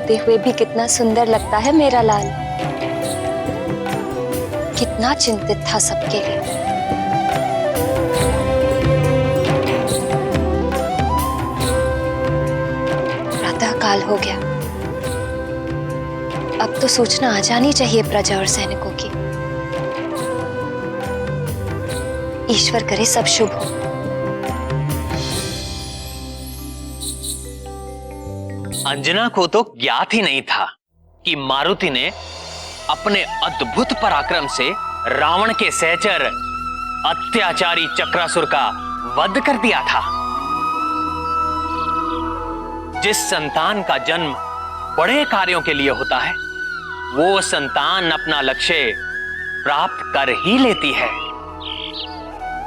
होते हुए भी कितना सुंदर लगता है मेरा लाल। कितना चिंतित था सबके लिए। प्रातः काल हो गया। अब तो सूचना आ जानी चाहिए प्रजा और सैनिकों की। ईश्वर करे सब शुभ हो। अंजना को तो ज्ञात ही नहीं था कि मारुति ने अपने अद्भुत पराक्रम से रावण के सहचर अत्याचारी चक्रासुर का वध कर दिया था। जिस संतान का जन्म बड़े कार्यों के लिए होता है, वो संतान अपना लक्ष्य प्राप्त कर ही लेती है।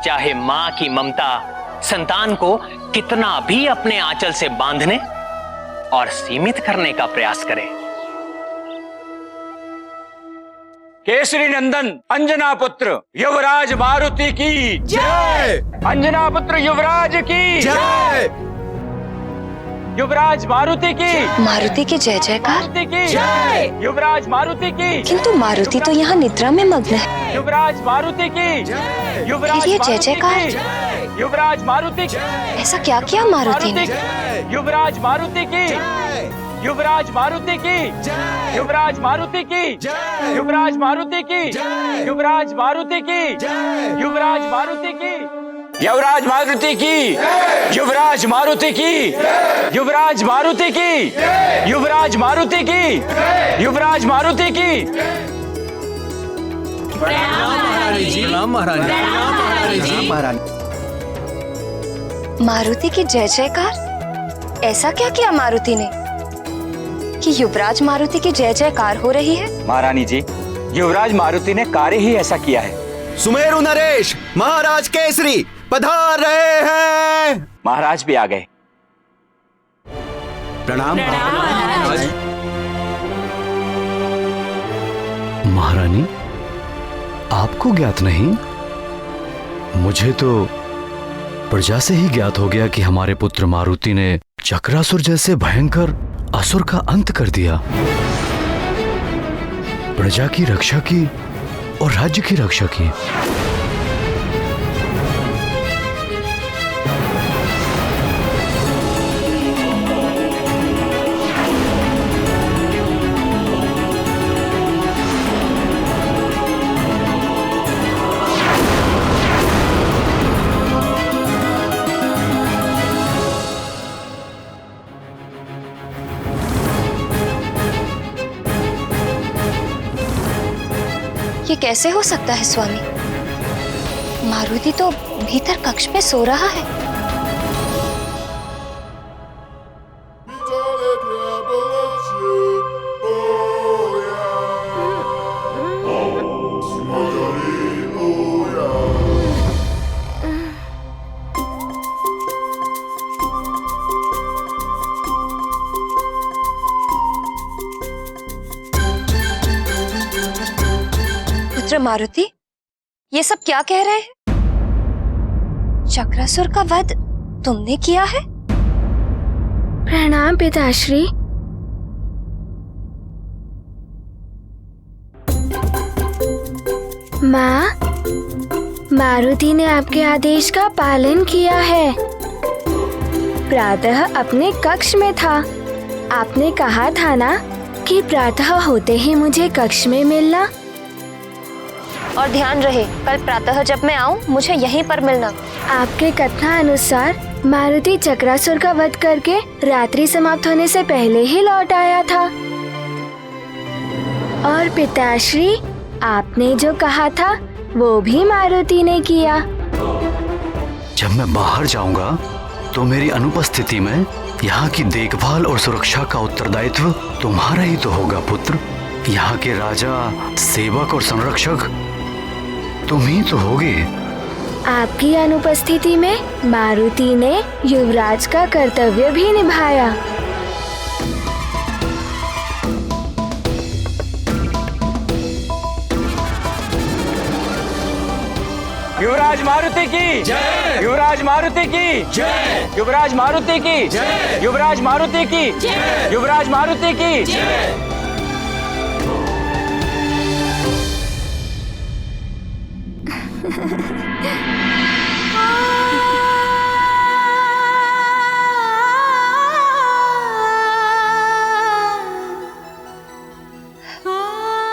चाहे मां की ममता संतान को कितना भी अपने आंचल से बांधने और सीमित करने का प्रयास करे। केसरी नंदन अंजना पुत्र युवराज मारुति की जय। अंजना पुत्र युवराज की जय। युवराज मारुति की। मारुति की जय जयकार। मारुति की जय। युवराज मारुति की। किंतु मारुति तो यहाँ निद्रा में मग्न है। युवराज मारुति की जय। युवराज फिर ये जय जयकार। युवराज मारुति। ऐसा क्या किया मारुति ने? युवराज मारुति की। युवराज मारुति की। युवराज मारुति की। युवराज मारुति की। युवराज मारुति की। युवराज मारुति की। युवराज मारुति की। युवराज मारुति की। युवराज मारुति की। युवराज मारुति की। युवराज मारुति की। प्रणाम महारानी। मारुति की जय जयकार। ऐसा क्या किया मारुति ने कि युवराज मारुति की जय जयकार हो रही है? महारानी जी, युवराज मारुति ने कार्य ही ऐसा किया है। सुमेरु नरेश महाराज केसरी पधार रहे हैं। महाराज भी आ गए। प्रणाम महाराज। महारानी, आपको ज्ञात नहीं? मुझे तो प्रजा से ही ज्ञात हो गया कि हमारे पुत्र मारुति ने चक्रासुर जैसे भयंकर असुर का अंत कर दिया। प्रजा की रक्षा की और राज्य की रक्षा की। ये कैसे हो सकता है स्वामी? मारुति तो भीतर कक्ष में सो रहा है। पुत्र मारुति, ये सब क्या कह रहे हैं? चक्रासुर का वध तुमने किया है? प्रणाम पिताश्री। माँ, मारुति ने आपके आदेश का पालन किया है। प्रातः अपने कक्ष में था। आपने कहा था ना कि प्रातः होते ही मुझे कक्ष में मिलना। और ध्यान रहे, कल प्रातः जब मैं आऊं मुझे यहीं पर मिलना। आपके कथना अनुसार मारुति चक्रासुर का वध करके रात्रि समाप्त होने से पहले ही लौट आया था। और पिताश्री, आपने जो कहा था वो भी मारुति ने किया। जब मैं बाहर जाऊंगा तो मेरी अनुपस्थिति में यहाँ की देखभाल और सुरक्षा का उत्तरदायित्व तुम्हारा ही तो होगा पुत्र। यहाँ के राजा, सेवक और संरक्षक तुम ही तो होगे। आपकी अनुपस्थिति में मारुति ने युवराज का कर्तव्य भी निभाया। युवराज मारुति की जय, युवराज मारुति की जय, युवराज मारुति की जय, युवराज मारुति की जय, युवराज मारुति की जय।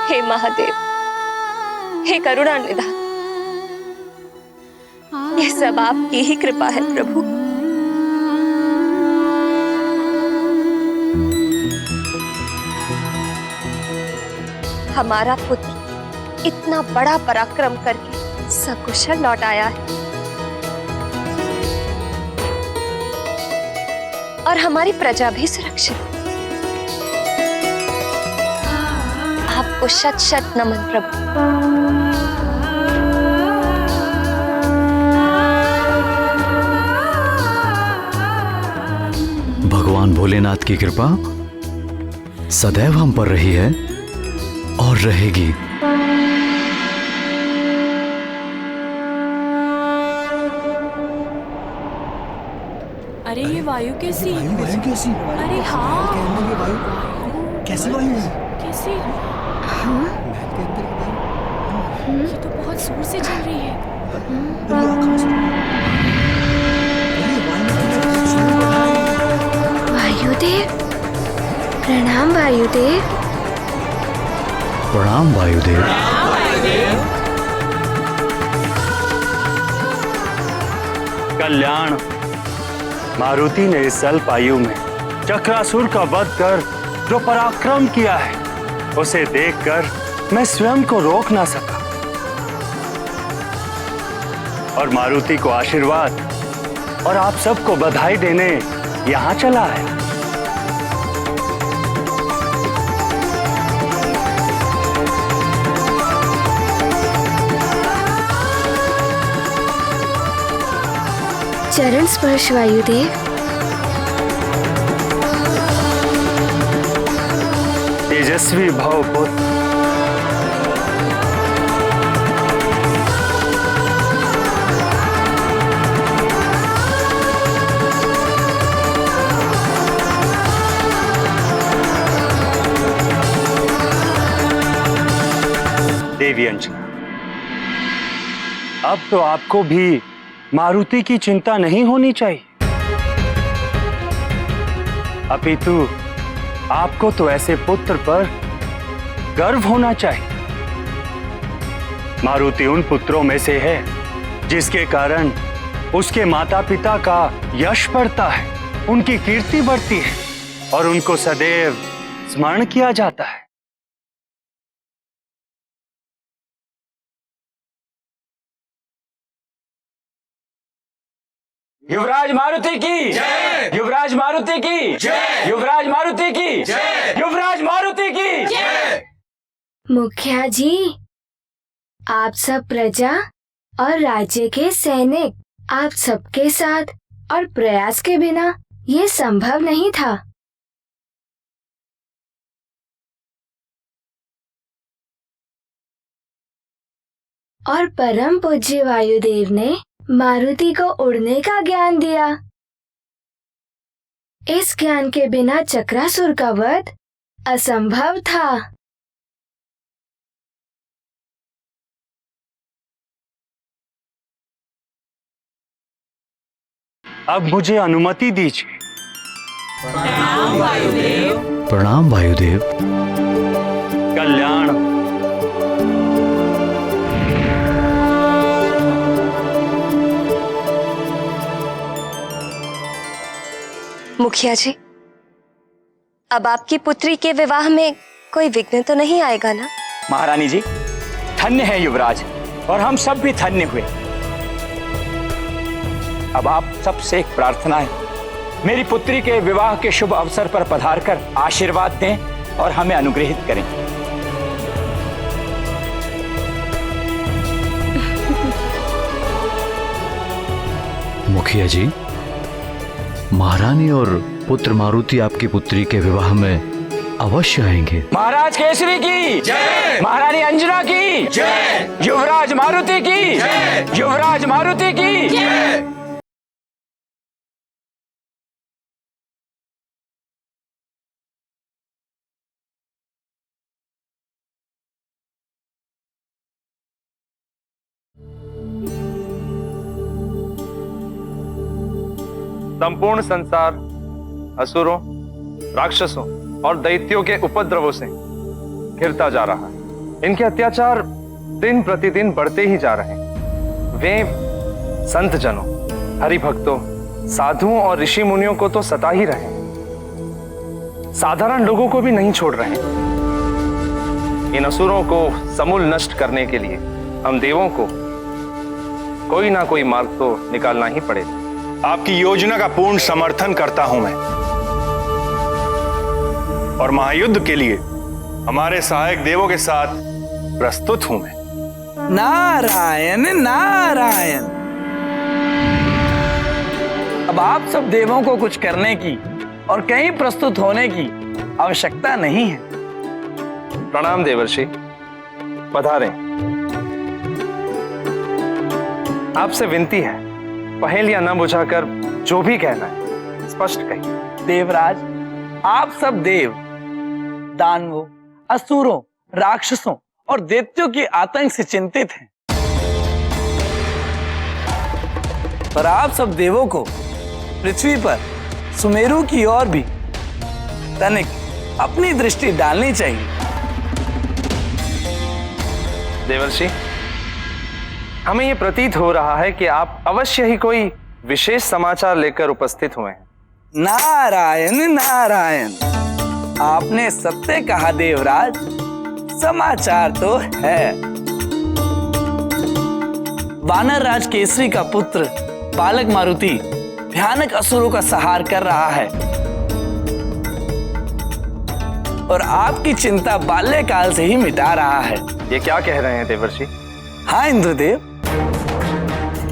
हे महादेव, हे करुणानिधान, ये सब आपकी ही कृपा है प्रभु। हमारा पुत्र इतना बड़ा पराक्रम करके सकुशल लौट आया है और हमारी प्रजा भी सुरक्षित। आपको शत शत नमन प्रभु। भगवान भोलेनाथ की कृपा सदैव हम पर रही है और रहेगी। अरे ये वायु कैसी? वायु कैसी? अरे हाँ, ये वायु कैसी वायु है? कैसी? महल के अंदर की वायु। ये तो बहुत जोर से चल रही है। अरे आकाश में। अरे वायुदेव, प्रणाम वायुदेव। प्रणाम वायुदेव। कल्याण, मारुति ने इस अल्प आयु में चक्रासुर का वध कर जो पराक्रम किया है, उसे देखकर मैं स्वयं को रोक ना सका और मारुति को आशीर्वाद और आप सबको बधाई देने यहां चला आया। चरण स्पर्श वायुदेव। तेजस्वी भव पुत्र। देवी अंजना, अब तो आपको भी मारुति की चिंता नहीं होनी चाहिए, अपितु आपको तो ऐसे पुत्र पर गर्व होना चाहिए। मारुति उन पुत्रों में से है जिसके कारण उसके माता पिता का यश बढ़ता है, उनकी कीर्ति बढ़ती है और उनको सदैव स्मरण किया जाता है। युवराज मारुति की जय, युवराज मारुति की जय, युवराज मारुति की जय, युवराज मारुति की जय। मुखिया जी, आप सब प्रजा और राज्य के सैनिक, आप सबके साथ और प्रयास के बिना ये संभव नहीं था। और परम पूज्य वायुदेव ने मारुति को उड़ने का ज्ञान दिया। इस ज्ञान के बिना चक्रासुर का वध असंभव था। अब मुझे अनुमति दीजिए। प्रणाम वायुदेव। कल्याण, मुखिया जी, अब आपकी पुत्री के विवाह में कोई विघ्न तो नहीं आएगा ना? महारानी जी, धन्य है युवराज और हम सब भी धन्य हुए। अब आप सबसे एक प्रार्थना है, मेरी पुत्री के विवाह के शुभ अवसर पर पधार कर आशीर्वाद दें और हमें अनुग्रहित करें। मुखिया जी, महारानी और पुत्र मारुति आपकी पुत्री के विवाह में अवश्य आएंगे। महाराज केसरी की जय, महारानी अंजना की जय, युवराज मारुति की जय, युवराज मारुति की जय। संपूर्ण संसार असुरों, राक्षसों और दैत्यों के उपद्रवों से घिरता जा रहा है। इनके अत्याचार दिन प्रतिदिन बढ़ते ही जा रहे हैं। वे संत जनों, हरिभक्तों, साधुओं और ऋषि मुनियों को तो सता ही रहे हैं, साधारण लोगों को भी नहीं छोड़ रहे हैं। इन असुरों को समूल नष्ट करने के लिए हम देवों को कोई ना कोई मार्ग तो निकालना ही पड़ेगा। आपकी योजना का पूर्ण समर्थन करता हूं मैं, और महायुद्ध के लिए हमारे सहायक देवों के साथ प्रस्तुत हूं मैं। नारायण नारायण। अब आप सब देवों को कुछ करने की और कहीं प्रस्तुत होने की आवश्यकता नहीं है। प्रणाम देवर्षि, पधारें। आपसे विनती है, पहेलियां न बुझाकर जो भी कहना है स्पष्ट कहिए। देवराज, आप सब देव दानवों, असुरों, राक्षसों और दैत्यों के आतंक से चिंतित हैं, पर आप सब देवों को पृथ्वी पर सुमेरु की ओर भी तनिक अपनी दृष्टि डालनी चाहिए। देवर्षि, हमें यह प्रतीत हो रहा है कि आप अवश्य ही कोई विशेष समाचार लेकर उपस्थित हुए हैं। नारायण नारायण, आपने सत्य कहा देवराज, समाचार तो है। वानर राज केसरी का पुत्र बालक मारुति भयानक असुरों का संहार कर रहा है, और आपकी चिंता बाल्यकाल से ही मिटा रहा है। ये क्या कह रहे हैं देवर्षि? हाँ इंद्रदेव,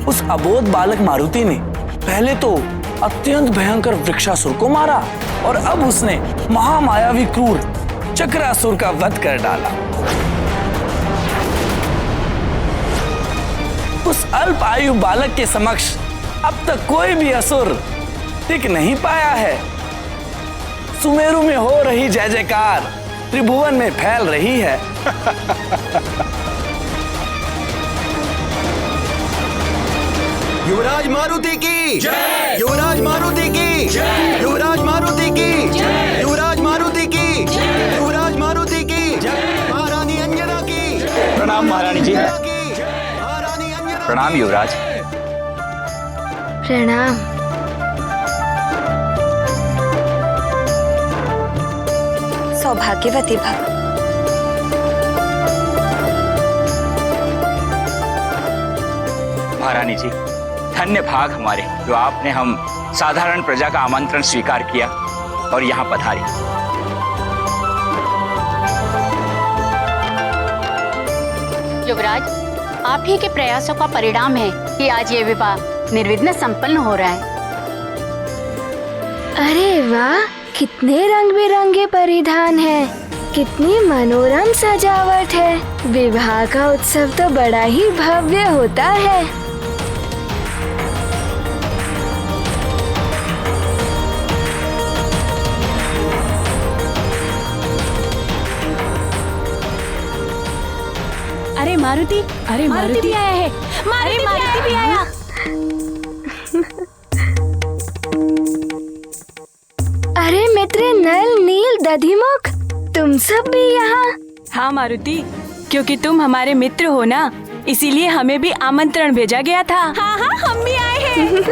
उस अबोध बालक मारुति ने पहले तो अत्यंत भयंकर वृक्षासुर को मारा, और अब उसने महामायावी क्रूर चक्रासुर का वध कर डाला। उस अल्प आयु बालक के समक्ष अब तक कोई भी असुर टिक नहीं पाया है। सुमेरु में हो रही जय जयकार त्रिभुवन में फैल रही है। युवराज मारुति की जय, युवराज मारुति की जय, युवराज मारुति की जय, युवराज मारुति की जय, युवराज मारुति की जय, महारानी अंजना की। प्रणाम महारानी जी। महारानी अंजना। प्रणाम युवराज। प्रणाम। सौभाग्यवती भव। महारानी जी, धन्य भाग हमारे जो आपने हम साधारण प्रजा का आमंत्रण स्वीकार किया और यहाँ पधारे। युवराज, आप ही के प्रयासों का परिणाम है कि आज ये विवाह निर्विघ्न संपन्न हो रहा है। अरे वाह, कितने रंग बिरंगे परिधान हैं, कितनी मनोरम सजावट है। विवाह का उत्सव तो बड़ा ही भव्य होता है। अरे मारुति, अरे मारुति भी आया है। मारुति भी आया। अरे मित्र नल, नील, दधिमुख, तुम सब भी यहाँ? हाँ मारुति, क्योंकि तुम हमारे मित्र हो ना, इसीलिए हमें भी आमंत्रण भेजा गया था। हाँ हाँ, हम भी आए हैं।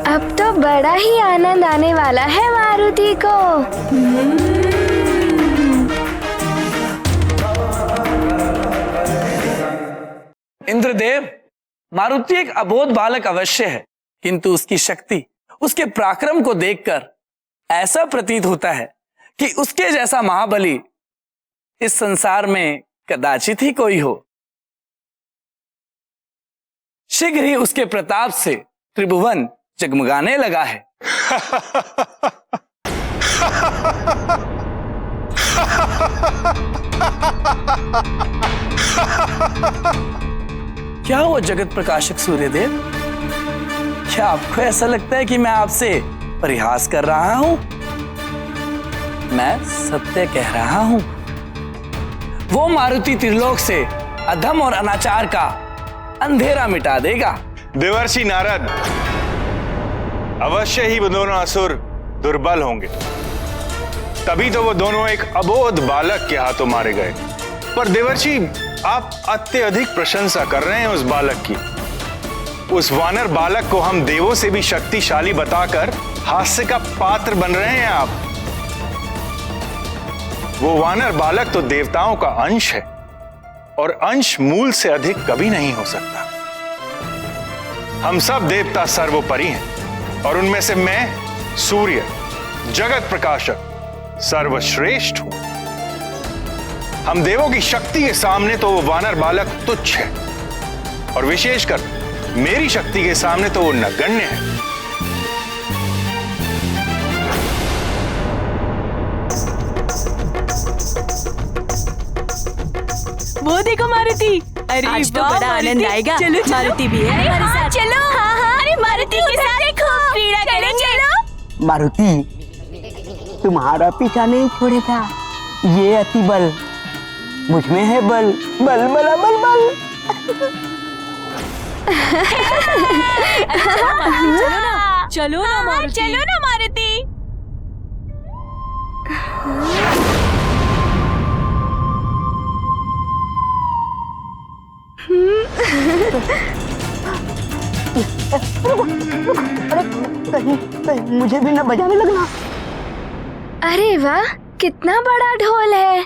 अब तो बड़ा ही आनंद आने वाला है मारुति को। इंद्रदेव, मारुति एक अबोध बालक अवश्य है, किंतु उसकी शक्ति, उसके पराक्रम को देखकर ऐसा प्रतीत होता है कि उसके जैसा महाबली इस संसार में कदाचित ही कोई हो। शीघ्र ही उसके प्रताप से त्रिभुवन जगमगाने लगा है। क्या हुआ जगत प्रकाशक सूर्यदेव? क्या आपको ऐसा लगता है कि मैं आपसे परिहास कर रहा हूं? मैं सत्य कह रहा हूं। वो मारुति त्रिलोक से अधम और अनाचार का अंधेरा मिटा देगा। देवर्षि नारद, अवश्य ही वो दोनों असुर दुर्बल होंगे, तभी तो वो दोनों एक अबोध बालक के हाथों मारे गए। पर देवर्षि, आप अत्यधिक प्रशंसा कर रहे हैं उस बालक की। उस वानर बालक को हम देवों से भी शक्तिशाली बताकर हास्य का पात्र बन रहे हैं आप। वो वानर बालक तो देवताओं का अंश है, और अंश मूल से अधिक कभी नहीं हो सकता। हम सब देवता सर्वोपरि हैं, और उनमें से मैं सूर्य, जगत प्रकाशक, सर्वश्रेष्ठ हूं। हम देवों की शक्ति के सामने तो वो वानर बालक तुच्छ है, और विशेषकर मेरी शक्ति के सामने तो वो नगण्य है। वो देखो मारुति, अरे आज तो बड़ा आनंद आएगा। चलो मारुति भी है हमारे साथ। चलो। हाँ, अरे मारुति के साथ देखो क्रीड़ा करेंगे। मारुति, तुम्हारा पीछा नहीं छोड़ेगा। ये अति बल मुझमें है, बल बल बल बल बल। चलो ना मारुति, चलो ना मारुति। कहीं मुझे भी न बजाने लगना। अरे वाह, कितना बड़ा ढोल है।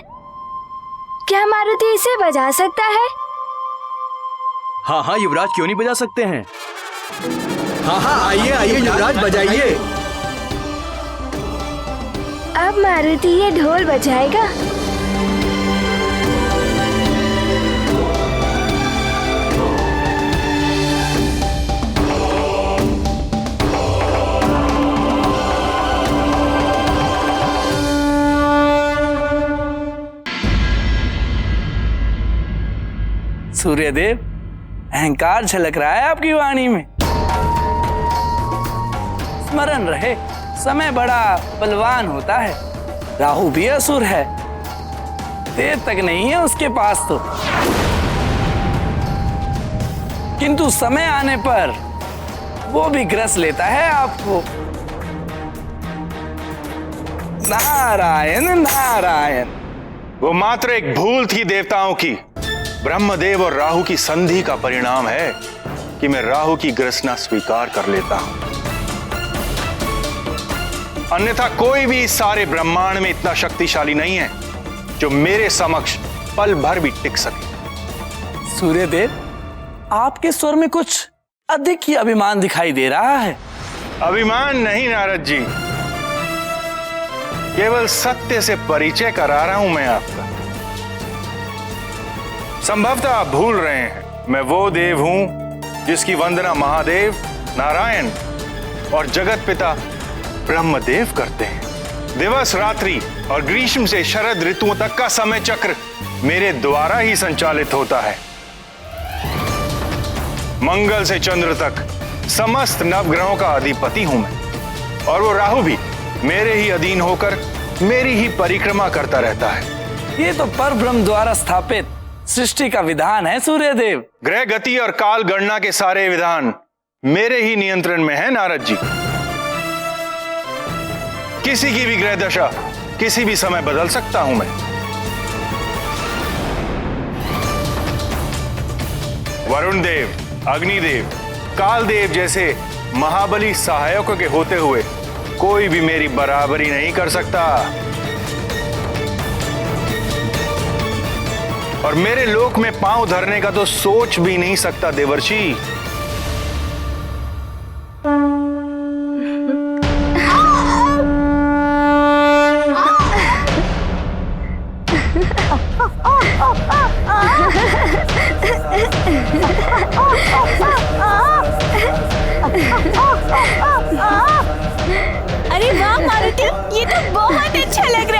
क्या मारुति इसे बजा सकता है? हाँ हाँ युवराज, क्यों नहीं बजा सकते हैं। हाँ हाँ, आइए आइए युवराज, बजाइए। अब मारुति ये ढोल बजाएगा। सूर्यदेव, अहंकार झलक रहा है आपकी वाणी में। स्मरण रहे, समय बड़ा बलवान होता है। राहु भी असुर है, देर तक नहीं है उसके पास तो, किंतु समय आने पर वो भी ग्रस लेता है आपको। नारायण नारायण। वो मात्र एक भूल थी देवताओं की। ब्रह्मदेव और राहु की संधि का परिणाम है कि मैं राहु की ग्रसना स्वीकार कर लेता हूं। अन्यथा कोई भी इस सारे ब्रह्मांड में इतना शक्तिशाली नहीं है जो मेरे समक्ष पल भर भी टिक सके। सूर्यदेव, आपके स्वर में कुछ अधिक ही अभिमान दिखाई दे रहा है। अभिमान नहीं नारद जी, केवल सत्य से परिचय करा रहा हूं मैं आपका। संभवतः आप भूल रहे हैं, मैं वो देव हूं जिसकी वंदना महादेव, नारायण और जगत पिता ब्रह्मदेव करते हैं। दिवस रात्रि और ग्रीष्म से शरद ऋतुओं तक का समय चक्र मेरे द्वारा ही संचालित होता है। मंगल से चंद्र तक समस्त नवग्रहों का अधिपति हूं मैं, और वो राहु भी मेरे ही अधीन होकर मेरी ही परिक्रमा करता रहता है। ये तो परब्रह्म द्वारा स्थापित सृष्टि का विधान है सूर्यदेव। ग्रह गति और काल गणना के सारे विधान मेरे ही नियंत्रण में है नारद जी। किसी की भी ग्रह दशा किसी भी समय बदल सकता हूं मैं। वरुण देव, अग्निदेव, कालदेव जैसे महाबली सहायकों के होते हुए कोई भी मेरी बराबरी नहीं कर सकता, और मेरे लोक में पांव धरने का तो सोच भी नहीं सकता देवर्षि। अरे वाह मारुति, ये तो बहुत अच्छा लग